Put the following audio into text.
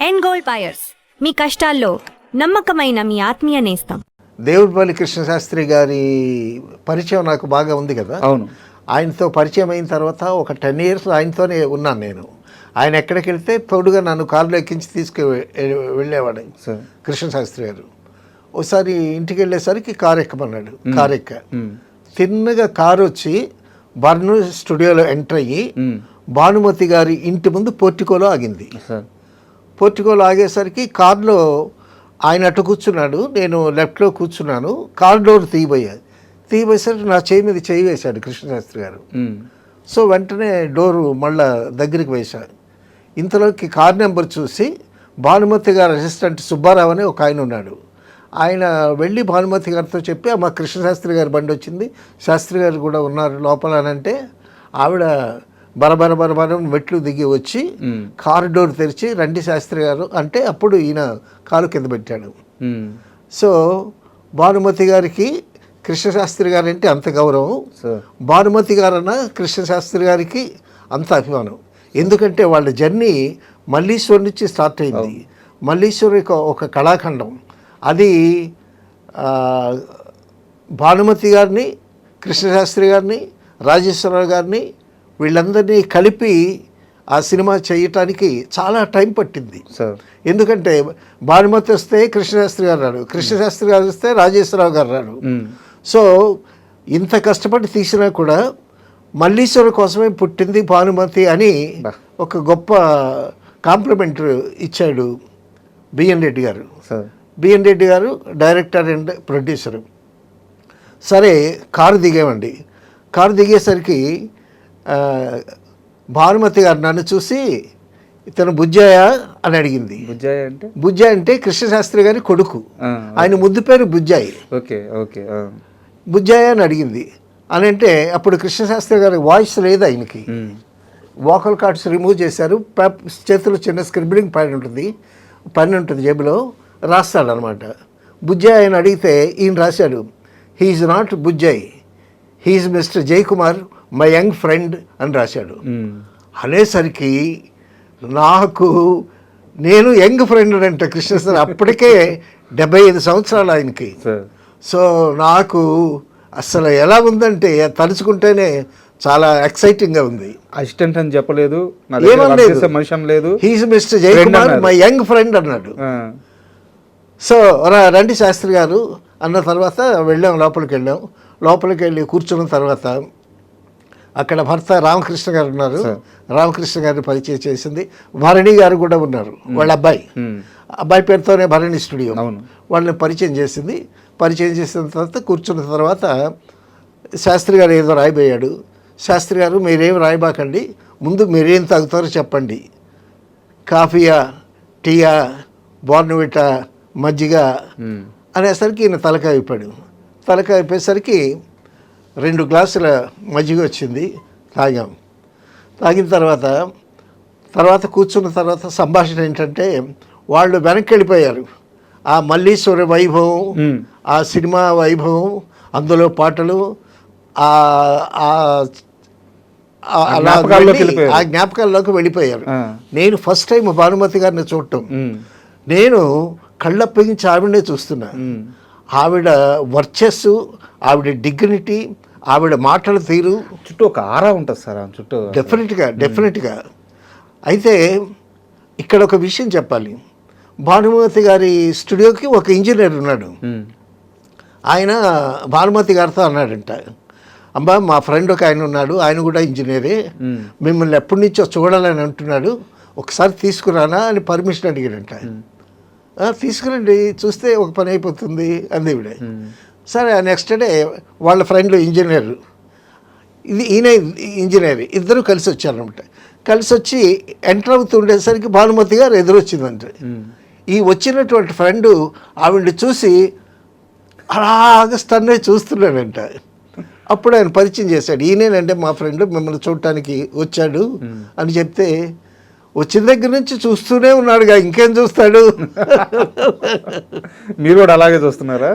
End gold buyers, మీ కష్టాల్లో నమ్మకమైన మీ ఆత్మీయ నేస్తం. దేవుడిపల్లి కృష్ణశాస్త్రి గారి పరిచయం నాకు బాగా ఉంది కదా. అవును. ఆయనతో పరిచయం అయిన తర్వాత ఒక 10 years ఆయనతోనే ఉన్నాను నేను. ఆయన ఎక్కడికి వెళ్తే తోడుగా నన్ను కారులో ఎక్కించి వెళ్ళేవాడు కృష్ణశాస్త్రి గారు. ఒకసారి ఇంటికి వెళ్ళేసరికి కారు ఎక్కమన్నాడు. కారు ఎక్క తిన్నగా కారు వచ్చి బర్ను స్టూడియోలో ఎంటర్ అయ్యి భానుమతి గారి ఇంటి ముందు పోర్టికోలో ఆగింది. పోర్టికోలో ఆగేసరికి కారులో ఆయన అటు కూర్చున్నాడు, నేను లెఫ్ట్లో కూర్చున్నాను. కార్ డోర్ తీయబోయేసరికి నా చేయి మీద చేయి వేశాడు కృష్ణశాస్త్రి గారు. సో వెంటనే డోరు మళ్ళా దగ్గరికి వేశాడు. ఇంతలోకి కార్ నెంబర్ చూసి భానుమతి గారు అసిస్టెంట్ సుబ్బారావు అని ఒక ఆయన ఉన్నాడు. ఆయన వెళ్ళి భానుమతి గారితో చెప్పి మా కృష్ణశాస్త్రి గారి బండి వచ్చింది, శాస్త్రి గారు కూడా ఉన్నారు లోపల అని అంటే, ఆవిడ బరబర మెట్లు దిగి వచ్చి కారు డోర్ తెరిచి రండి శాస్త్రి గారు అంటే అప్పుడు ఈయన కాలు కింద పెట్టాడు. సో భానుమతి గారికి కృష్ణశాస్త్రి గారు అంటే అంత గౌరవం, భానుమతి గారన్న కృష్ణశాస్త్రి గారికి అంత అభిమానం. ఎందుకంటే వాళ్ళ జర్నీ మల్లీశ్వర్ నుంచి స్టార్ట్ అయింది. మల్లీశ్వర్ ఒక కళాఖండం, అది భానుమతి గారిని, కృష్ణశాస్త్రి గారిని, రాజేశ్వరరావు గారిని వీళ్ళందరినీ కలిపి ఆ సినిమా చేయటానికి చాలా టైం పట్టింది. ఎందుకంటే భానుమతి వస్తే కృష్ణశాస్త్రి గారు రాడు, కృష్ణశాస్త్రి గారు వస్తే రాజేశ్వరరావు గారు రాడు. సో ఇంత కష్టపడి తీసినా కూడా మల్లీశ్వర కోసమే పుట్టింది భానుమతి అని ఒక గొప్ప కాంప్లిమెంట్ ఇచ్చాడు బిఎన్ రెడ్డి గారు. బిఎన్ రెడ్డి గారు డైరెక్టర్ అండ్ ప్రొడ్యూసరు. సరే కారు దిగామండి. కారు దిగేసరికి భానుమతి గారు నన్ను చూసి ఇతను బుజ్జాయ అని అడిగింది. బుజ్జాయ అంటే కృష్ణశాస్త్రి గారి కొడుకు, ఆయన ముద్దు పేరు బుజ్జాయి. బుజ్జాయ అని అడిగింది. అని అంటే అప్పుడు కృష్ణశాస్త్రి గారి వాయిస్ లేదు, ఆయనకి వోకల్ కార్డ్స్ రిమూవ్ చేశారు. చేతిలో చిన్న స్క్రిబ్లింగ్ పెన్ ఉంటుంది జేబులో, రాస్తాడు అనమాట. బుజ్జాయి అని అడిగితే ఈయన రాశాడు, he's not Bujjai, he's mister Jayakumar, my young friend అని రాశాడు. అనేసరికి నేను యంగ్ ఫ్రెండ్ అంటే కృష్ణశాస్త్రి అప్పటికే 75 సంవత్సరాలు ఆయనకి. సో నాకు అసలు ఎలా ఉందంటే తలుచుకుంటేనే చాలా ఎక్సైటింగ్గా ఉంది. అసిస్టెంట్ అని చెప్పలేదు, ఏమనలేదు, he's mister Jayakumar my young friend అన్నాడు. సో రండి శాస్త్రి గారు అన్న తర్వాత వెళ్ళాం, లోపలికి వెళ్ళి కూర్చున్న తర్వాత అక్కడ భర్త రామకృష్ణ గారు ఉన్నారు. రామకృష్ణ గారిని పరిచయం చేసింది. భరణి గారు కూడా ఉన్నారు, వాళ్ళ అబ్బాయి పేరుతోనే భరణి స్టూడియో, వాళ్ళని పరిచయం చేసింది. పరిచయం చేసిన తర్వాత కూర్చున్న తర్వాత శాస్త్రి గారు ఏదో రాయిపోయాడు. శాస్త్రి గారు మీరేం రాయబాకండి, ముందు మీరేం తాగుతారో చెప్పండి, కాఫీయా, టీయా, బోర్నవిటా, మజ్జిగ అనేసరికి ఈయన తలకాయ అయిపోయాడు. తలకాయ అయిపోయేసరికి 2 గ్లాసుల మజ్జిగ వచ్చింది, తాగిన తర్వాత కూర్చున్న తర్వాత సంభాషణ ఏంటంటే వాళ్ళు వెనక్కి వెళ్ళిపోయారు. ఆ మల్లీశ్వర వైభవం, ఆ సినిమా వైభవం, అందులో పాటలు, ఆ జ్ఞాపకాల్లోకి వెళ్ళిపోయారు. నేను ఫస్ట్ టైం భానుమతి గారిని చూడటం, నేను కళ్ళప్పగించి ఆవిడనే చూస్తున్నా. ఆవిడ వర్చస్సు, ఆవిడ డిగ్నిటీ, ఆవిడ మాటల తీరు, చుట్టూ ఒక ఆరా ఉంటుంది సార్ చుట్టూ. డెఫినెట్గా. అయితే ఇక్కడ ఒక విషయం చెప్పాలి. భానుమతి గారి స్టూడియోకి ఒక ఇంజనీర్ ఉన్నాడు. ఆయన భానుమతి గారితో అన్నాడంట, అమ్మా మా ఫ్రెండ్ ఒక ఆయన ఉన్నాడు, ఆయన కూడా ఇంజనీరే, మిమ్మల్ని ఎప్పటి నుంచో చూడాలని అంటున్నాడు, ఒకసారి తీసుకురానా అని పర్మిషన్ అడిగాడంట. తీసుకురండి, చూస్తే ఒక పని అయిపోతుంది అంది ఈవిడ. సరే నెక్స్ట్ డే వాళ్ళ ఫ్రెండ్లు ఇంజనీర్, ఈయన ఇంజనీర్, ఇద్దరు కలిసి వచ్చారనమాట. కలిసి వచ్చి ఎంటర్ అవుతుండేసరికి భానుమతి గారు ఎదురొచ్చిందంటే, ఈ వచ్చినటువంటి ఫ్రెండు ఆవిడ్ని చూసి అలాగ స్టన్ అయి చూస్తున్నాడంట. అప్పుడు ఆయన పరిచయం చేశాడు, ఈయనేనంటే మా ఫ్రెండ్ మిమ్మల్ని చూడటానికి వచ్చాడు అని చెప్తే, వచ్చిన దగ్గర నుంచి చూస్తూనే ఉన్నాడుగా, ఇంకేం చూస్తాడు. మీరు కూడా అలాగే చూస్తున్నారా?